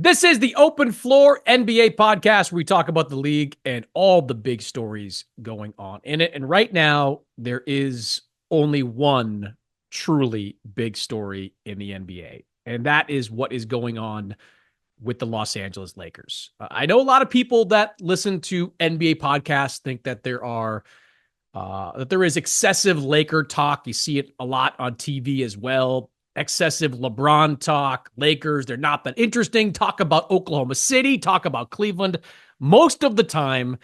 This is the Open Floor NBA podcast where we talk about the league and all the big stories going on in it. And right now, there is only one truly big story in the NBA, and that is what is going on with the Los Angeles Lakers. I know a lot of people that listen to NBA podcasts think that there is excessive Laker talk. You see it a lot on TV as well. Excessive LeBron talk, Lakers, they're not that interesting. Talk about Oklahoma City, talk about Cleveland. Most of the time,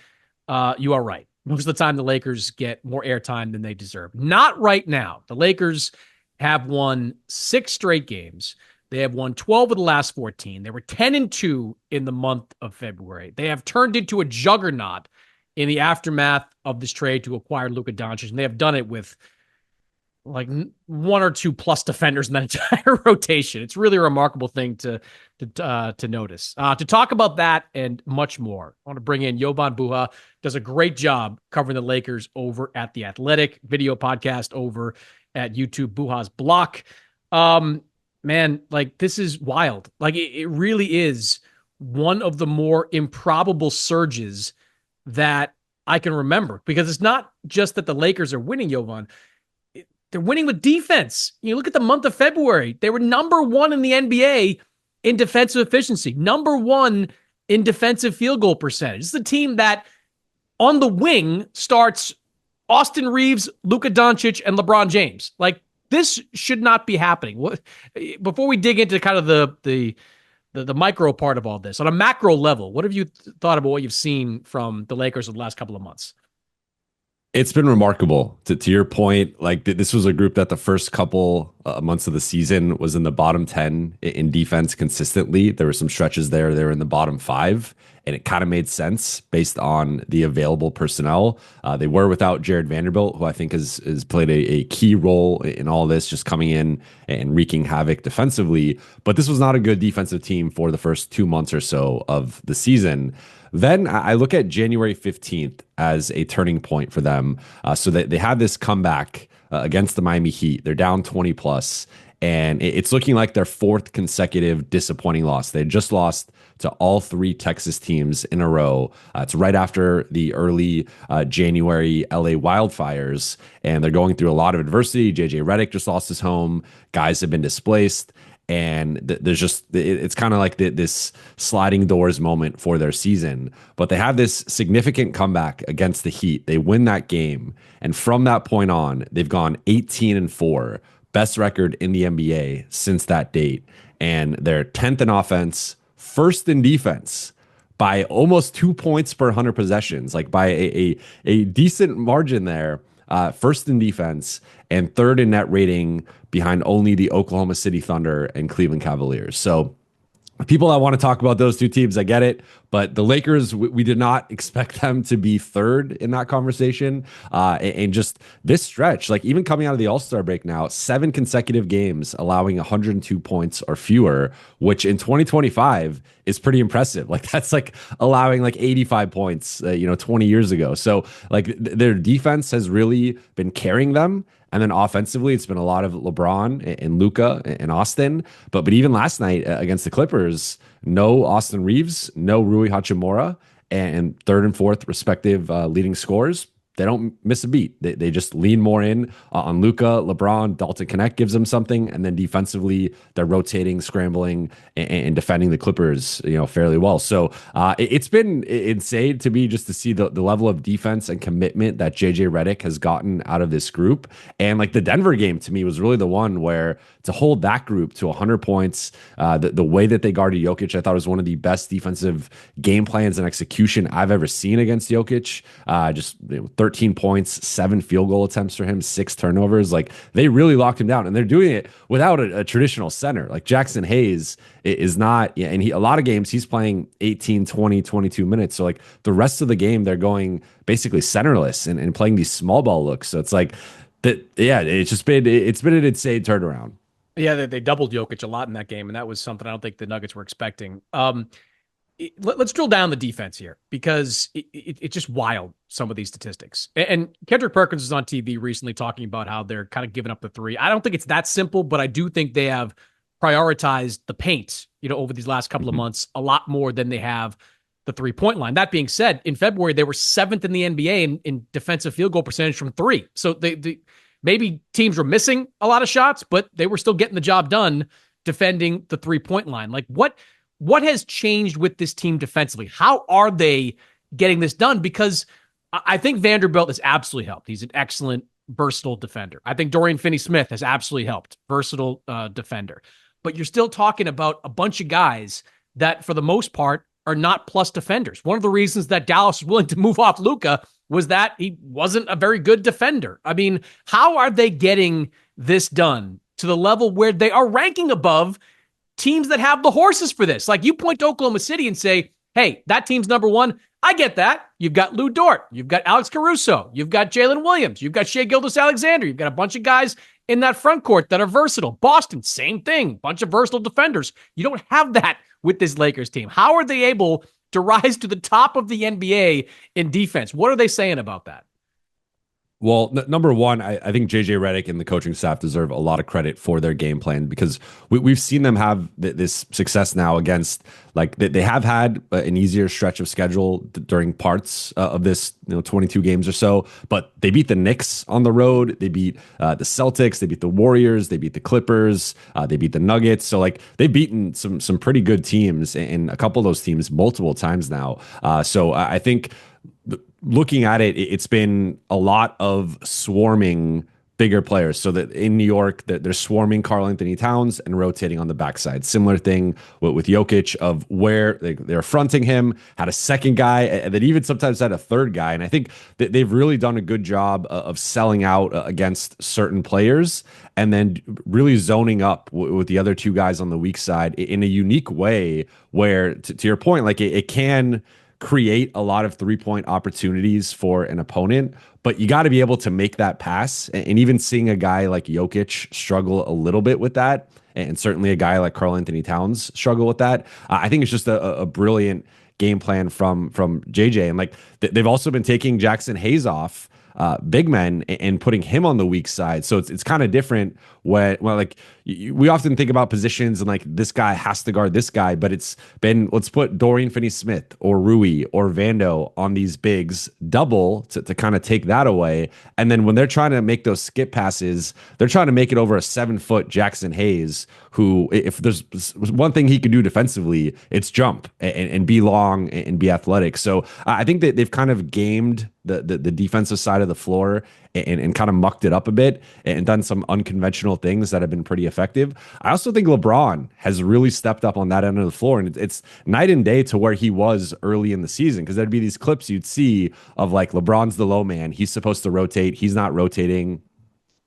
you are right. Most of the time, the Lakers get more airtime than they deserve. Not right now. The Lakers have won 6 straight games. They have won 12 of the last 14. They were 10-2 in the month of February. They have turned into a juggernaut in the aftermath of this trade to acquire Luka Doncic, and they have done it with like 1 or 2 plus defenders in that entire rotation. It's really a remarkable thing to notice. To talk about that and much more, I want to bring in Jovan Buha. Does a great job covering the Lakers over at The Athletic, video podcast over at YouTube, Buha's Block. Man, like, this is wild. Like, it really is one of the more improbable surges that I can remember, because it's not just that the Lakers are winning, Jovan. They're winning with defense. You look at the month of February, they were number 1 in the NBA in defensive efficiency, number 1 in defensive field goal percentage. This is a team that on the wing starts Austin Reeves, Luka Doncic, and LeBron James. Like, this should not be happening. Before we dig into kind of the micro part of all this, on a macro level, what have you thought about what you've seen from the Lakers in the last couple of months? It's been remarkable. To your point, like, this was a group that the first couple months of the season was in the bottom 10 in defense consistently. There were some stretches there. They were in the bottom 5, and it kind of made sense based on the available personnel. They were without Jared Vanderbilt, who I think has played a key role in all this, just coming in and wreaking havoc defensively. But this was not a good defensive team for the first 2 months or so of the season. Then I look at January 15th as a turning point for them. So that they had this comeback against the Miami Heat. They're down 20 plus, and it's looking like their 4th consecutive disappointing loss. They just lost to all 3 Texas teams in a row. It's right after the early January LA wildfires, and they're going through a lot of adversity. JJ Redick just lost his home. Guys have been displaced. And there's just, it's kind of like this sliding doors moment for their season. But they have this significant comeback against the Heat. They win that game. And from that point on, they've gone 18-4, best record in the NBA since that date. And they're 10th in offense, 1st in defense by almost 2 points per 100 possessions, like by a decent margin there. 1st in defense and 3rd in net rating behind only the Oklahoma City Thunder and Cleveland Cavaliers. So people that want to talk about those 2 teams, I get it. But the Lakers, we did not expect them to be 3rd in that conversation. And just this stretch, like, even coming out of the All-Star break now, 7 consecutive games allowing 102 points or fewer, which in 2025 is pretty impressive. Like, that's like allowing like 85 points, 20 years ago. So like their defense has really been carrying them. And then offensively, it's been a lot of LeBron and Luka and Austin. But even last night against the Clippers, no Austin Reeves, no Rui Hachimura, and 3rd and 4th respective leading scorers. They don't miss a beat. They just lean more in on Luka, LeBron. Dalton Connect gives them something, and then defensively they're rotating, scrambling, and defending the Clippers, fairly well. So it's been insane to me just to see the level of defense and commitment that JJ Redick has gotten out of this group. And like the Denver game to me was really the one where to hold that group to 100 points, the way that they guarded Jokic, I thought was one of the best defensive game plans and execution I've ever seen against Jokic. Just 13 points, 7 field goal attempts for him, 6 turnovers. Like, they really locked him down, and they're doing it without a traditional center. Like, Jackson Hayes is not, and a lot of games he's playing 18, 20, 22 minutes. So like the rest of the game, they're going basically centerless and playing these small ball looks. So it's like that. Yeah, it's been an insane turnaround. Yeah, they doubled Jokic a lot in that game, and that was something I don't think the Nuggets were expecting. Let's drill down the defense here, because it's just wild, some of these statistics. And Kendrick Perkins was on TV recently talking about how they're kind of giving up the 3. I don't think it's that simple, but I do think they have prioritized the paint, over these last couple of months a lot more than they have the 3-point line. That being said, in February, they were 7th in the NBA in defensive field goal percentage from 3. So they maybe teams were missing a lot of shots, but they were still getting the job done defending the 3-point line. Like what has changed with this team defensively? How are they getting this done? Because I think Vanderbilt has absolutely helped. He's an excellent, versatile defender. I think Dorian Finney-Smith has absolutely helped. Versatile defender. But you're still talking about a bunch of guys that, for the most part, are not plus defenders. One of the reasons that Dallas was willing to move off Luka was that he wasn't a very good defender. I mean, how are they getting this done to the level where they are ranking above teams that have the horses for this? Like, you point to Oklahoma City and say, hey, that team's number one. I get that. You've got Lou Dort. You've got Alex Caruso. You've got Jalen Williams. You've got Shai Gilgeous-Alexander. You've got a bunch of guys in that front court that are versatile. Boston, same thing. Bunch of versatile defenders. You don't have that with this Lakers team. How are they able to rise to the top of the NBA in defense? What are they saying about that? Well, number one, I think JJ Redick and the coaching staff deserve a lot of credit for their game plan, because we've seen them have this success now against, like, they have had an easier stretch of schedule during parts of this 22 games or so, but they beat the Knicks on the road, they beat the Celtics, they beat the Warriors, they beat the Clippers, they beat the Nuggets. So, like, they've beaten some pretty good teams, and a couple of those teams multiple times now. So I think, looking at it, it's been a lot of swarming bigger players. So that in New York, they're swarming Karl Anthony Towns and rotating on the backside. Similar thing with Jokic, of where they're fronting him, had a second guy, and then even sometimes had a third guy. And I think that they've really done a good job of selling out against certain players, and then really zoning up with the other two guys on the weak side in a unique way where, to your point, like, it can create a lot of 3-point opportunities for an opponent, but you got to be able to make that pass. And even seeing a guy like Jokic struggle a little bit with that, and certainly a guy like Karl Anthony Towns struggle with that, I think it's just a brilliant game plan from JJ. And, like, they've also been taking Jackson Hayes off big men and putting him on the weak side. So it's kind of different when like, we often think about positions and, like, this guy has to guard this guy, but it's been, let's put Dorian Finney-Smith or Rui or Vando on these bigs double to kind of take that away. And then when they're trying to make those skip passes, they're trying to make it over a 7-foot Jackson Hayes, who, if there's one thing he can do defensively, it's jump and be long and be athletic. So I think that they've kind of gamed the defensive side of the floor and kind of mucked it up a bit and done some unconventional things that have been pretty effective. I also think LeBron has really stepped up on that end of the floor, and it's night and day to where he was early in the season, because there'd be these clips you'd see of, like, LeBron's the low man. He's supposed to rotate. He's not rotating.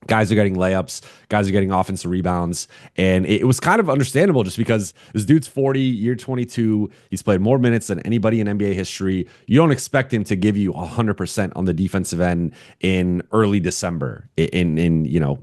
Guys are getting layups. Guys are getting offensive rebounds. And it was kind of understandable, just because this dude's 40, year 22. He's played more minutes than anybody in NBA history. You don't expect him to give you 100% on the defensive end in early December, in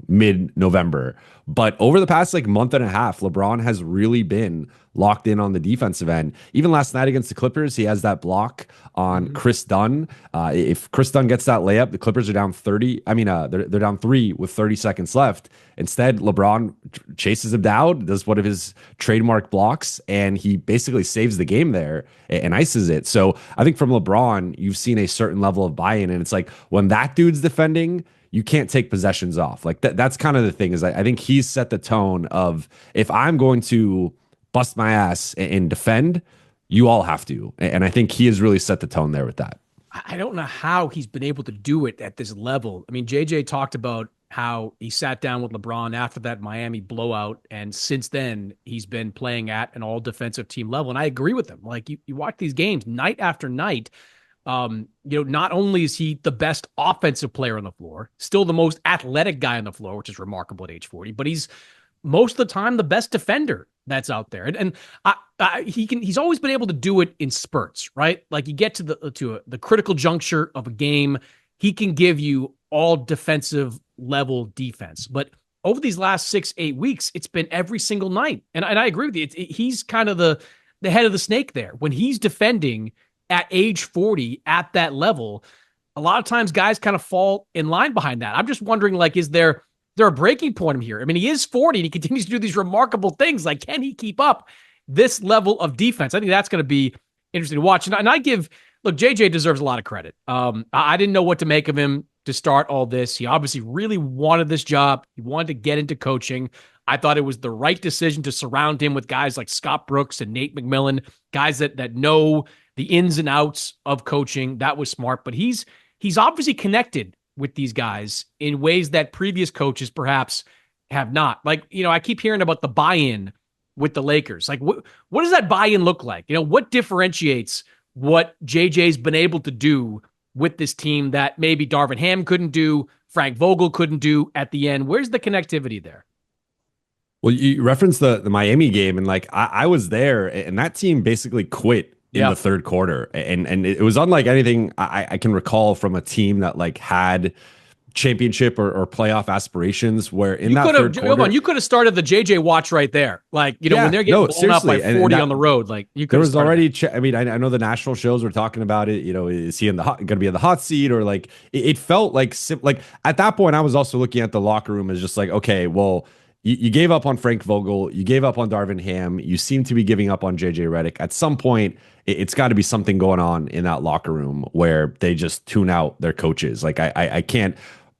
mid-November. But over the past, like, month and a half, LeBron has really been locked in on the defensive end. Even last night against the Clippers, he has that block on Chris Dunn. If Chris Dunn gets that layup, the Clippers are down 30. They're down 3 with 30 seconds left. Instead, LeBron chases him down, does one of his trademark blocks, and he basically saves the game there and ices it. So I think from LeBron, you've seen a certain level of buy-in, and it's like, when that dude's defending, you can't take possessions off. Like, that's kind of the thing, is I think he's set the tone of, if I'm going to bust my ass and defend, you all have to. And I think he has really set the tone there with that. I don't know how he's been able to do it at this level. I mean, JJ talked about how he sat down with LeBron after that Miami blowout, and since then he's been playing at an all defensive team level. And I agree with him. Like, you watch these games night after night. Not only is he the best offensive player on the floor, still the most athletic guy on the floor, which is remarkable at age 40, but he's most of the time the best defender that's out there. And he's always been able to do it in spurts, right? Like, you get to the critical juncture of a game, he can give you all defensive level defense. But over these last 6-8 weeks, it's been every single night. And I agree with you. He's kind of the head of the snake there. When he's defending at age 40 at that level, a lot of times guys kind of fall in line behind that. I'm just wondering, like, is there there a breaking point here? I mean, he is 40 and he continues to do these remarkable things. Like, can he keep up this level of defense? I think that's going to be interesting to watch. And I give, look, JJ deserves a lot of credit. I didn't know what to make of him to start all this. He obviously really wanted this job. He wanted to get into coaching. I thought it was the right decision to surround him with guys like Scott Brooks and Nate McMillan, guys that know the ins and outs of coaching. That was smart, but he's obviously connected with these guys in ways that previous coaches perhaps have not. Like, I keep hearing about the buy-in with the Lakers. Like, what does that buy-in look like? What differentiates what JJ's been able to do with this team that maybe Darvin Ham couldn't do, Frank Vogel couldn't do at the end? Where's the connectivity there? Well, you referenced the Miami game, and like I was there, and that team basically quit in the third quarter, and it was unlike anything I can recall from a team that like had championship or playoff aspirations. Where in that third quarter, you could have started the JJ watch right there, like when they're getting blown up by 40 on the road, like you could. There was already. I mean, I know the national shows were talking about it. Is he going to be in the hot seat, or like it felt like at that point I was also looking at the locker room as just like, okay, well. You gave up on Frank Vogel. You gave up on Darvin Ham. You seem to be giving up on JJ Redick. At some point, it's got to be something going on in that locker room where they just tune out their coaches. Like I can't,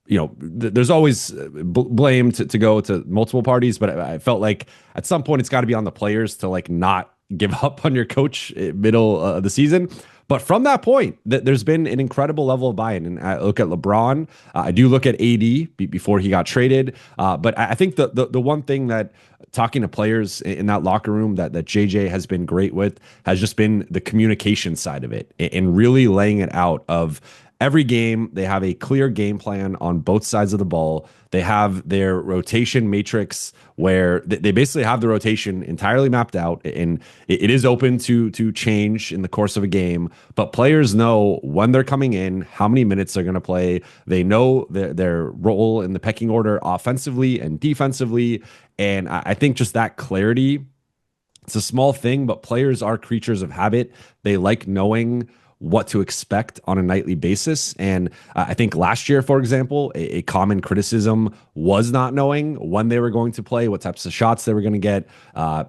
there's always blame to go to multiple parties, but I felt like at some point it's got to be on the players to like not give up on your coach middle of the season. But from that point, there's been an incredible level of buy-in. And I look at LeBron. I do look at AD before he got traded. But I think the one thing that talking to players in that locker room that JJ has been great with has just been the communication side of it and really laying it out of every game. They have a clear game plan on both sides of the ball. They have their rotation matrix where they basically have the rotation entirely mapped out, and it is open to change in the course of a game. But players know when they're coming in, how many minutes they're going to play. They know their role in the pecking order offensively and defensively. And I think just that clarity, it's a small thing, but players are creatures of habit. They like knowing what to expect on a nightly basis. And I think last year, for example, a common criticism was not knowing when they were going to play, what types of shots they were going to get.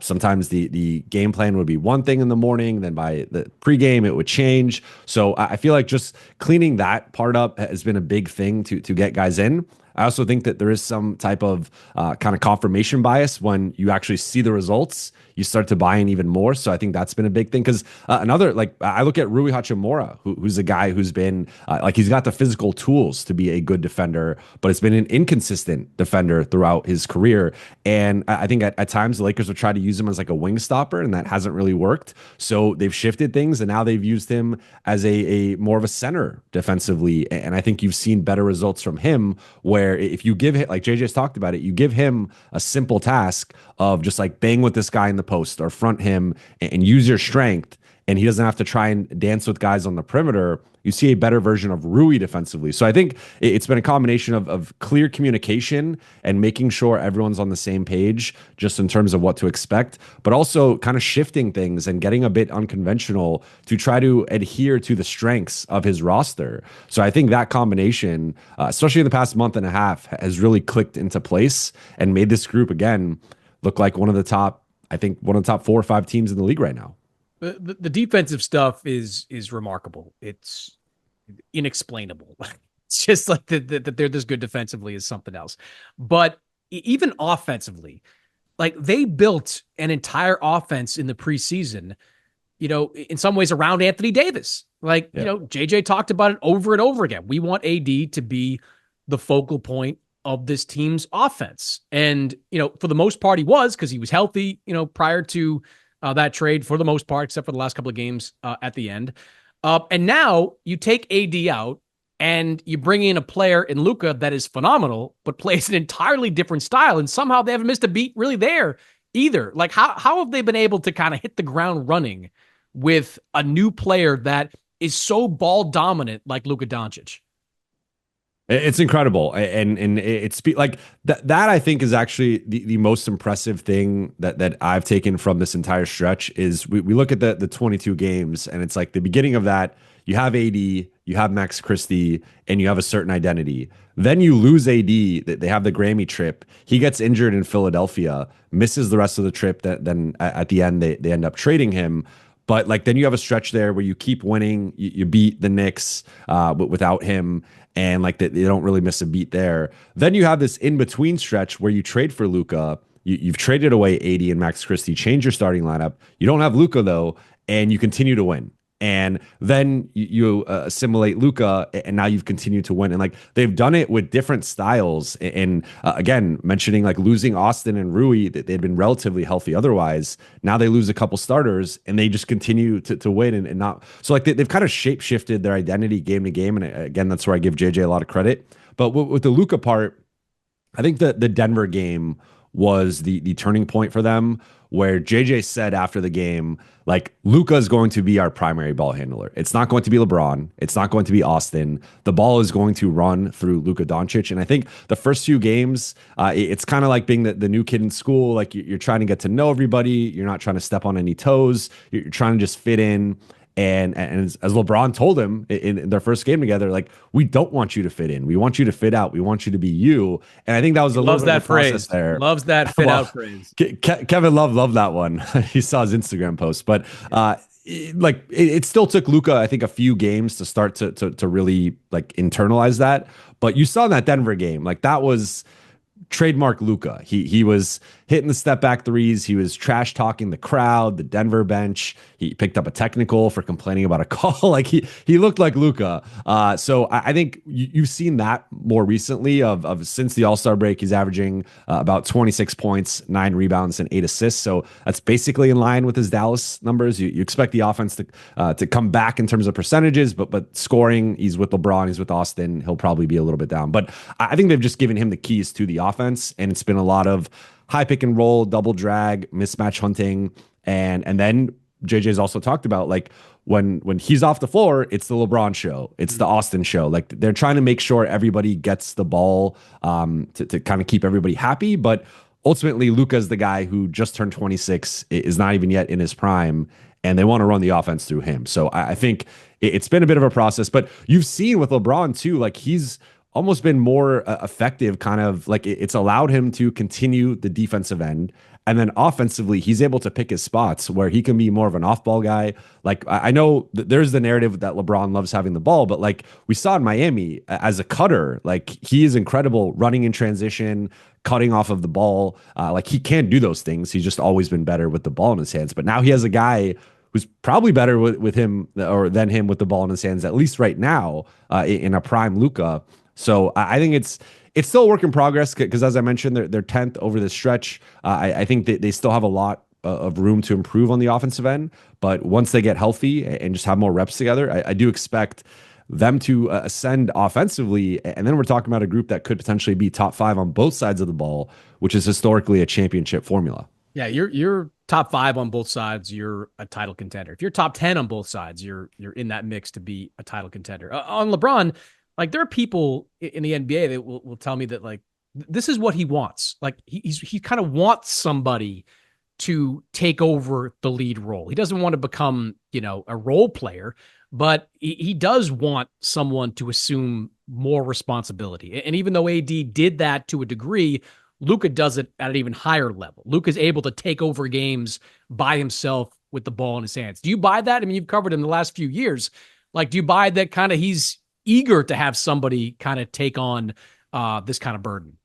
Sometimes the game plan would be one thing in the morning, then by the pregame, it would change. So I feel like just cleaning that part up has been a big thing to get guys in. I also think that there is some type of kind of confirmation bias when you actually see the results. You start to buy in even more. So I think that's been a big thing. Because another, like I look at Rui Hachimura, who's a guy who's been like he's got the physical tools to be a good defender, but it's been an inconsistent defender throughout his career. And I think at times the Lakers have tried to use him as like a wing stopper, and that hasn't really worked. So they've shifted things, and now they've used him as a more of a center defensively. And I think you've seen better results from him where if you give him, like JJ's talked about it, you give him a simple task of just like bang with this guy in the post or front him and use your strength, and he doesn't have to try and dance with guys on the perimeter. You see a better version of Rui defensively. So I think it's been a combination of clear communication and making sure everyone's on the same page just in terms of what to expect, but also kind of shifting things and getting a bit unconventional to try to adhere to the strengths of his roster. So I think that combination, especially in the past month and a half, has really clicked into place and made this group, again, look like one of the top 4 or 5 teams in the league right now. The defensive stuff is remarkable. It's inexplainable. It's just like that they're this good defensively is something else. But even offensively, like they built an entire offense in the preseason, in some ways around Anthony Davis. Like, JJ talked about it over and over again. We want AD to be the focal point of this team's offense. And, for the most part, he was, because he was healthy, prior to that trade for the most part, except for the last couple of games at the end. And now you take AD out and you bring in a player in Luka that is phenomenal, but plays an entirely different style. And somehow they haven't missed a beat really there either. Like how have they been able to kind of hit the ground running with a new player that is so ball dominant like Luka Doncic? It's incredible, and it's like that. I think is actually the most impressive thing that I've taken from this entire stretch is we look at the 22 games, and it's like the beginning of that. You have AD, you have Max Christie, and you have a certain identity. Then you lose AD. They have the Grammy trip. He gets injured in Philadelphia, misses the rest of the trip. Then at the end they end up trading him. But like then you have a stretch there where you keep winning. You beat the Knicks without him, and like they don't really miss a beat there. Then you have this in between stretch where you trade for Luka. You've traded away AD and Max Christie, change your starting lineup. You don't have Luka though, and you continue to win. And then you assimilate Luka, and now you've continued to win. And like they've done it with different styles. And again, mentioning like losing Austin and Rui, that they'd been relatively healthy otherwise. Now they lose a couple starters, and they just continue to win and not. So like they've kind of shape shifted their identity game to game. And again, that's where I give JJ a lot of credit. But with the Luka part, I think the Denver game was the turning point for them, where JJ said after the game, like, Luka is going to be our primary ball handler. It's not going to be LeBron. It's not going to be Austin. The ball is going to run through Luka Doncic. And I think the first few games, it's kind of like being the new kid in school. Like you're trying to get to know everybody. You're not trying to step on any toes. You're trying to just fit in. And as LeBron told him in their first game together, like, we don't want you to fit in. We want you to fit out. We want you to be you. And I think that was a little bit of a process there. Loves that fit out phrase. Kevin Love loved that one. He saw his Instagram post, but it still took Luka, I think, a few games to start to really like internalize that. But you saw in that Denver game, like that was trademark Luka. He was hitting the step back threes. He was trash talking the crowd, the Denver bench. He picked up a technical for complaining about a call. Like he looked like Luka. So I think you've seen that more recently of since the All-Star break. He's averaging about 26 points, 9 rebounds, and 8 assists. So that's basically in line with his Dallas numbers. You expect the offense to come back in terms of percentages, but scoring, he's with LeBron, he's with Austin. He'll probably be a little bit down. But I think they've just given him the keys to the offense, and it's been a lot of high pick and roll, double drag, mismatch hunting, and then JJ's also talked about, like, when he's off the floor, it's the LeBron show, it's the Austin show. Like, they're trying to make sure everybody gets the ball to kind of keep everybody happy. But ultimately, Luka's the guy who just turned 26, is not even yet in his prime, and they want to run the offense through him. So I think it's been a bit of a process. But you've seen with LeBron too, like, he's almost been more effective, kind of like it's allowed him to continue the defensive end. And then offensively, he's able to pick his spots where he can be more of an off-ball guy. Like, I know there's the narrative that LeBron loves having the ball, but like we saw in Miami as a cutter, like he is incredible running in transition, cutting off of the ball. Like he can't do those things. He's just always been better with the ball in his hands. But now he has a guy who's probably better with him or than him with the ball in his hands, at least right now, in a prime Luka. So I think it's still a work in progress because, as I mentioned, they're 10th over the stretch. I think they still have a lot of room to improve on the offensive end. But once they get healthy and just have more reps together, I do expect them to ascend offensively. And then we're talking about a group that could potentially be top 5 on both sides of the ball, which is historically a championship formula. Yeah, you're top 5 on both sides, you're a title contender. If you're top 10 on both sides, you're in that mix to be a title contender. On LeBron, like, there are people in the NBA that will tell me that, like, this is what he wants. Like, he kind of wants somebody to take over the lead role. He doesn't want to become, a role player, but he does want someone to assume more responsibility. And even though AD did that to a degree, Luka does it at an even higher level. Luka's able to take over games by himself with the ball in his hands. Do you buy that? I mean, you've covered him the last few years. Like, do you buy that kind of he's eager to have somebody kind of take on this kind of burden?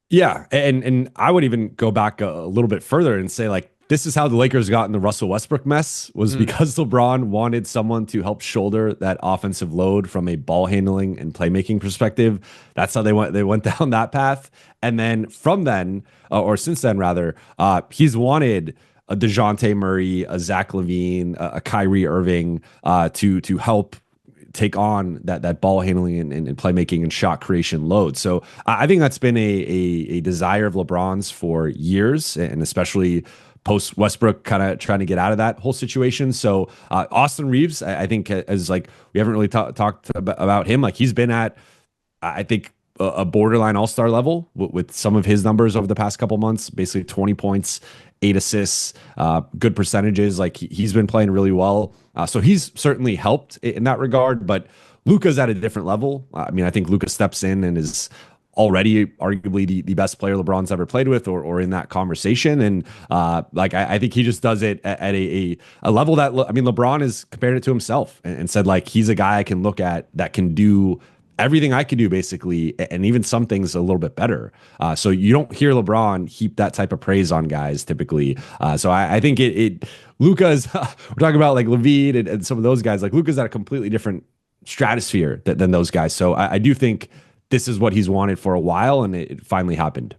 Yeah. And I would even go back a little bit further and say, like, this is how the Lakers got in the Russell Westbrook mess, was because LeBron wanted someone to help shoulder that offensive load from a ball handling and playmaking perspective. That's how they went down that path. And then from then, or since then rather, he's wanted a DeJounte Murray, a Zach LaVine, a Kyrie Irving to help take on that ball handling and playmaking and shot creation load. So I think that's been a desire of LeBron's for years, and especially post Westbrook, kind of trying to get out of that whole situation. So Austin Reeves, I think, as like, we haven't really talked about him. Like, he's been at I think a borderline all-star level with some of his numbers over the past couple months, basically 20 points, 8 assists, good percentages. Like he's been playing really well. So he's certainly helped in that regard, but Luka's at a different level. I mean, I think Luka steps in and is already arguably the best player LeBron's ever played with, or in that conversation. And I think he just does it at a level that, I mean, LeBron has compared it to himself and said, like, he's a guy I can look at that can do everything I could do basically, and even some things a little bit better. So you don't hear LeBron heap that type of praise on guys typically. So I think Luka's, we're talking about like Levine and some of those guys, like Luka's at a completely different stratosphere than those guys. So I do think this is what he's wanted for a while, and it finally happened.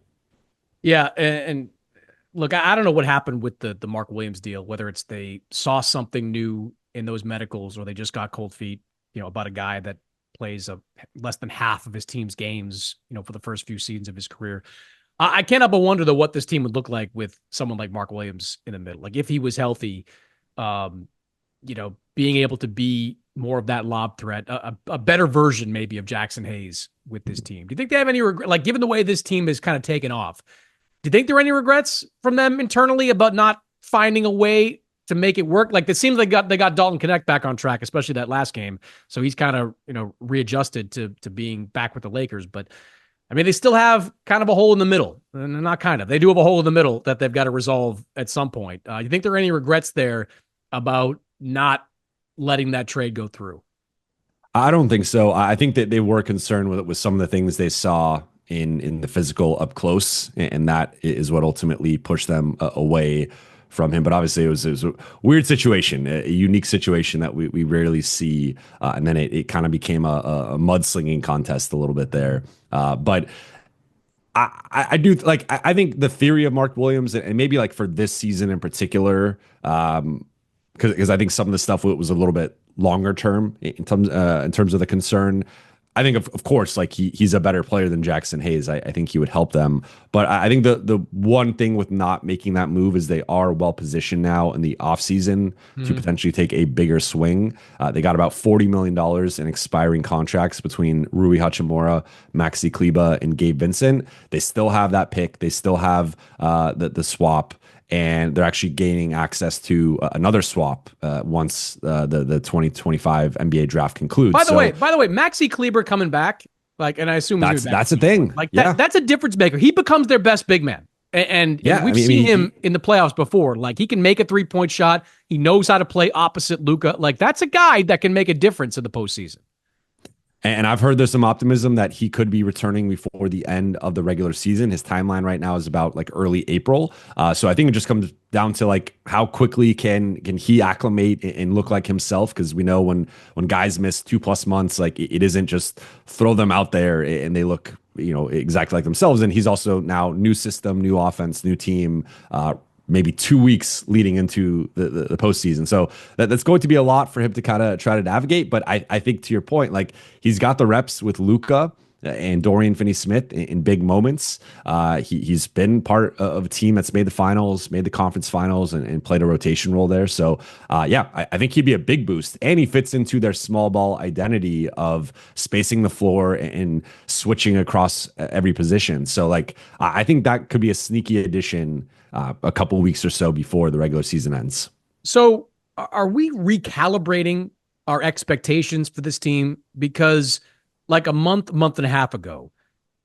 Yeah, and look, I don't know what happened with the Mark Williams deal, whether it's they saw something new in those medicals or they just got cold feet, about a guy that plays less than half of his team's games, for the first few seasons of his career. I can't help but wonder, though, what this team would look like with someone like Mark Williams in the middle. Like if he was healthy, being able to be more of that lob threat, a better version maybe of Jackson Hayes with this team. Do you think they have any regret? Like given the way this team is kind of taken off, do you think there are any regrets from them internally about not finding a way to make it work? Like it seems like they got Dalton Connect back on track, especially that last game. So he's kind of, readjusted to being back with the Lakers. But I mean, they still have kind of a hole in the middle. And not kind of. They do have a hole in the middle that they've got to resolve at some point. You think there are any regrets there about not letting that trade go through? I don't think so. I think that they were concerned with some of the things they saw in the physical up close, and that is what ultimately pushed them away from him. But obviously it was a weird situation, a unique situation that we rarely see. And then it kind of became a mudslinging contest a little bit there. But I do like, I think the theory of Mark Williams, and maybe like for this season in particular, because I think some of the stuff was a little bit longer term in terms of the concern. I think of course, like he's a better player than Jackson Hayes. I think he would help them. But I think the one thing with not making that move is they are well positioned now in the offseason to potentially take a bigger swing. They got about $40 million in expiring contracts between Rui Hachimura, Maxi Kleber, and Gabe Vincent. They still have that pick. They still have the swap. And they're actually gaining access to another swap once the 2025 NBA draft concludes. By the way, Maxi Kleber coming back, and I assume that's a thing. That's a difference maker. He becomes their best big man, and we've seen him in the playoffs before. Like he can make a 3-point shot. He knows how to play opposite Luka. Like that's a guy that can make a difference in the postseason. And I've heard there's some optimism that he could be returning before the end of the regular season. His timeline right now is about like early April. So I think it just comes down to like how quickly can he acclimate and look like himself? Because we know when guys miss 2+ months, like it isn't just throw them out there and they look exactly like themselves. And he's also now new system, new offense, new team. Maybe 2 weeks leading into the postseason. So that's going to be a lot for him to kind of try to navigate. But I think to your point, like he's got the reps with Luka and Dorian Finney-Smith in big moments. He's been part of a team that's made the finals, made the conference finals, and played a rotation role there. So I think he'd be a big boost. And he fits into their small ball identity of spacing the floor and switching across every position. So like I think that could be a sneaky addition a couple weeks or so before the regular season ends. So are we recalibrating our expectations for this team? Because like a month and a half ago,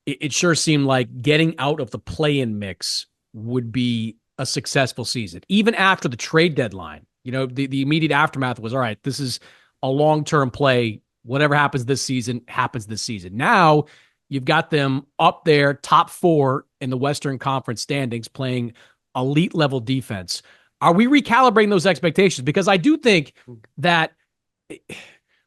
it sure seemed like getting out of the play-in mix would be a successful season. Even after the trade deadline, the immediate aftermath was, all right, this is a long-term play. Whatever happens this season, happens this season. Now you've got them up there, top 4 in the Western Conference standings, playing elite level defense. Are we recalibrating those expectations? Because I do think that,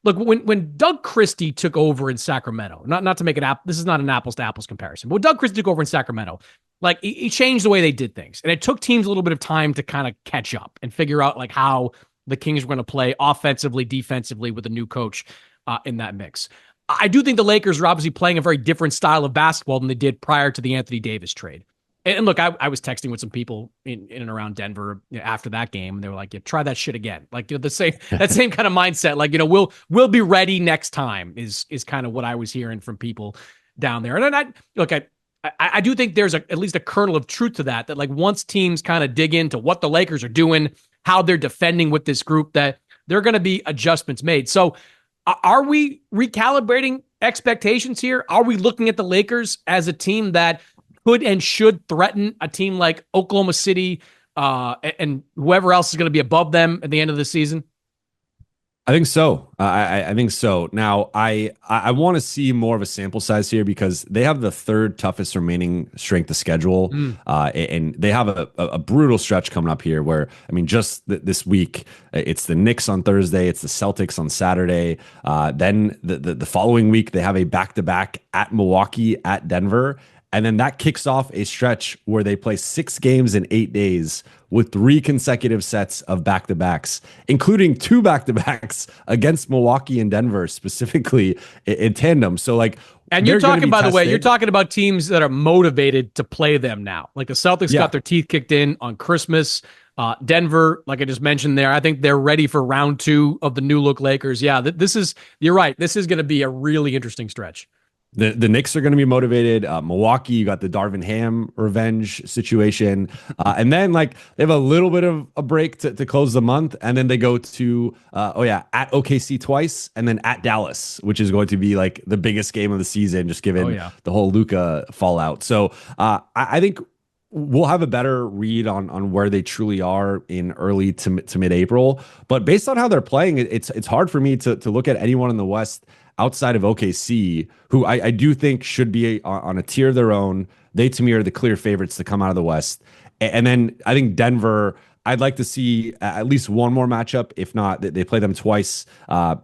look, when Doug Christie took over in Sacramento, not to make it this is not an apples to apples comparison, but when Doug Christie took over in Sacramento, like he changed the way they did things, and it took teams a little bit of time to kind of catch up and figure out like how the Kings were going to play offensively, defensively with a new coach in that mix. I do think the Lakers are obviously playing a very different style of basketball than they did prior to the Anthony Davis trade. And look, I was texting with some people in and around Denver after that game, and they were like, "Yeah, try that shit again." Like, the same that same kind of mindset. Like, we'll be ready next time is kind of what I was hearing from people down there. And I look, I do think there's at least a kernel of truth to that. That like once teams kind of dig into what the Lakers are doing, how they're defending with this group, that there are going to be adjustments made. So, are we recalibrating expectations here? Are we looking at the Lakers as a team that could and should threaten a team like Oklahoma City and whoever else is going to be above them at the end of the season? I think so. I think so. Now, I want to see more of a sample size here because they have the third toughest remaining strength of schedule, and they have a brutal stretch coming up here. Where I mean, just this week, it's the Knicks on Thursday, it's the Celtics on Saturday. Then the following week, they have a back-to-back at Milwaukee, at Denver. And then that kicks off a stretch where they play 6 games in 8 days with 3 consecutive sets of back-to-backs, including 2 back-to-backs against Milwaukee and Denver, specifically in tandem. So, like, and you're talking, by the way, you're talking about teams that are motivated to play them now. Like the Celtics got their teeth kicked in on Christmas. Denver, like I just mentioned there, I think they're ready for round 2 of the new look Lakers. Yeah, you're right. This is going to be a really interesting stretch. The Knicks are going to be motivated. Milwaukee, you got the Darvin Ham revenge situation. And then like they have a little bit of a break to close the month. And then they go to, at OKC twice and then at Dallas, which is going to be like the biggest game of the season, just given the whole Luka fallout. So I think we'll have a better read on where they truly are in early to mid-April. But based on how they're playing, it's hard for me to look at anyone in the West outside of OKC, who I do think should be on a tier of their own. They, to me, are the clear favorites to come out of the West. And then I think Denver, I'd like to see at least one more matchup. If not, they play them twice, a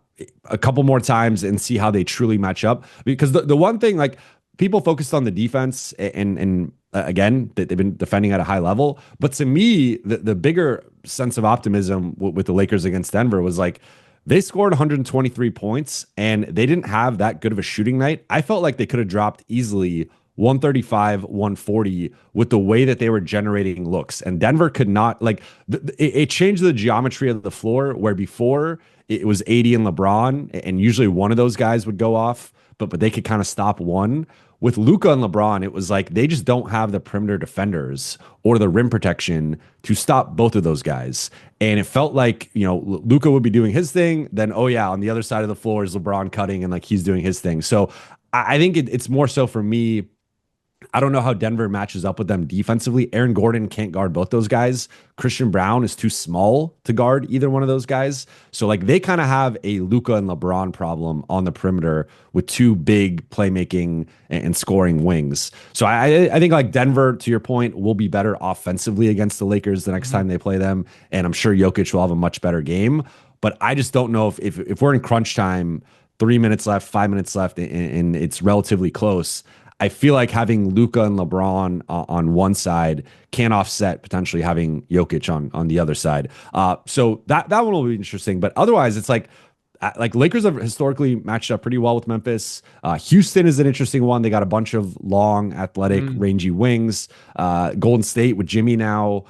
couple more times and see how they truly match up. Because the one thing, like, people focused on the defense and again, they've been defending at a high level. But to me, the bigger sense of optimism with the Lakers against Denver was like, they scored 123 points and they didn't have that good of a shooting night. I felt like they could have dropped easily 135, 140 with the way that they were generating looks. And Denver could not, like, it changed the geometry of the floor where before it was 80 and LeBron, and usually one of those guys would go off, but they could kind of stop one. With Luka and LeBron, it was like they just don't have the perimeter defenders or the rim protection to stop both of those guys. And it felt like, Luka would be doing his thing. Then, on the other side of the floor is LeBron cutting and like he's doing his thing. So I think it's more so for me. I don't know how Denver matches up with them defensively. Aaron Gordon can't guard both those guys. Christian Brown is too small to guard either one of those guys. So like they kind of have a Luka and LeBron problem on the perimeter with 2 big playmaking and scoring wings. So I think like Denver, to your point, will be better offensively against the Lakers the next time they play them. And I'm sure Jokic will have a much better game. But I just don't know if we're in crunch time, 3 minutes left, 5 minutes left, and it's relatively close. I feel like having Luka and LeBron on one side can offset potentially having Jokic on the other side. So that one will be interesting. But otherwise, it's like Lakers have historically matched up pretty well with Memphis. Houston is an interesting one. They got a bunch of long, athletic, rangy wings. Golden State with Jimmy now.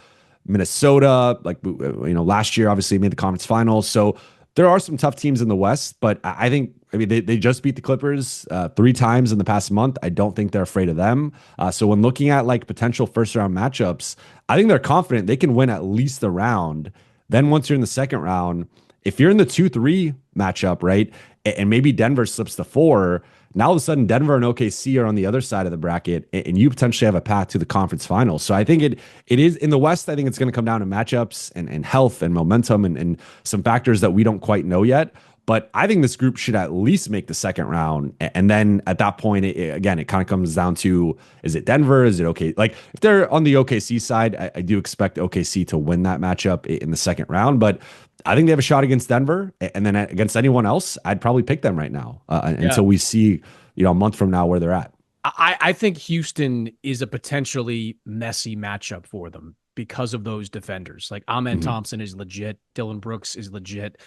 Minnesota, last year obviously made the conference finals. So there are some tough teams in the West, but I think they just beat the Clippers 3 times in the past month. I don't think they're afraid of them. So when looking at like potential first round matchups, I think they're confident they can win at least a round. Then once you're in the second round, if you're in the 2-3 matchup, right, and maybe Denver slips to 4, now all of a sudden Denver and OKC are on the other side of the bracket, and you potentially have a path to the conference finals. So I think it is in the West. I think it's going to come down to matchups and health and momentum and some factors that we don't quite know yet. But I think this group should at least make the second round. And then at that point, it kind of comes down to, is it Denver? Is it okay? Like if they're on the OKC side, I do expect OKC to win that matchup in the second round. But I think they have a shot against Denver. And then against anyone else, I'd probably pick them right now until we see, a month from now where they're at. I think Houston is a potentially messy matchup for them because of those defenders. Like Ahmed Thompson is legit. Dylan Brooks is legit.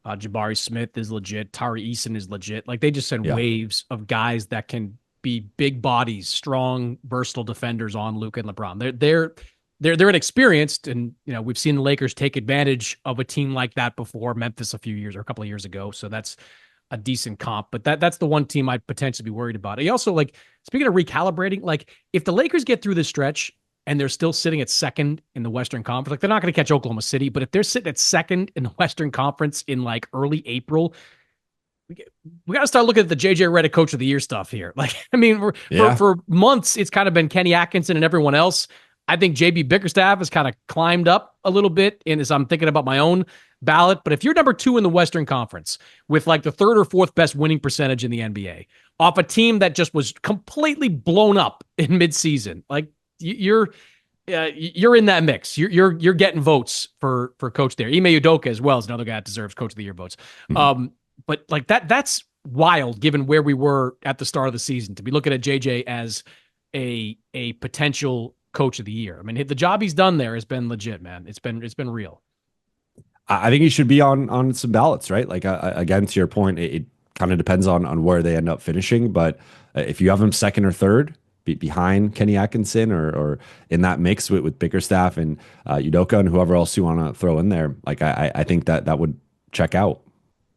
Jabari Smith is legit. Tari Eason is legit. Like they just send waves of guys that can be big bodies, strong, versatile defenders on Luka and LeBron. They're inexperienced, and we've seen the Lakers take advantage of a team like that before. Memphis a couple of years ago, so that's a decent comp. But that's the one team I'd potentially be worried about. I also, like, speaking of recalibrating, like, if the Lakers get through this stretch and they're still sitting at second in the Western Conference, like, they're not going to catch Oklahoma City, but if they're sitting at second in the Western Conference in like early April, we got to start looking at the JJ Redick Coach of the Year stuff here. Like, I mean, for months, it's kind of been Kenny Atkinson and everyone else. I think JB Bickerstaff has kind of climbed up a little bit as I'm thinking about my own ballot. But if you're number 2 in the Western Conference with like the 3rd or 4th best winning percentage in the NBA off a team that just was completely blown up in midseason, like, you're in that mix. You're getting votes for coach there. Ime Udoka as well is another guy that deserves Coach of the Year votes. Mm-hmm. But like that's wild given where we were at the start of the season to be looking at JJ as a potential Coach of the Year. I mean, the job he's done there has been legit, man. It's been real. I think he should be on some ballots, right? Like, again, to your point, it kind of depends on where they end up finishing. But if you have him second or third behind Kenny Atkinson or in that mix with Bickerstaff and Udoka and whoever else you want to throw in there, like, I think that would check out.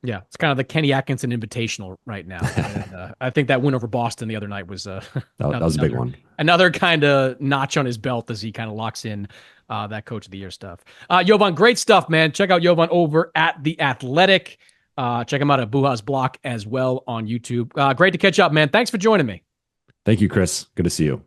Yeah, it's kind of the Kenny Atkinson Invitational right now. And, I think that win over Boston the other night was that was a big one. Another kind of notch on his belt as he kind of locks in that Coach of the Year stuff. Jovan, great stuff, man. Check out Jovan over at The Athletic. Check him out at Buha's Block as well on YouTube. Great to catch up, man. Thanks for joining me. Thank you, Chris. Good to see you.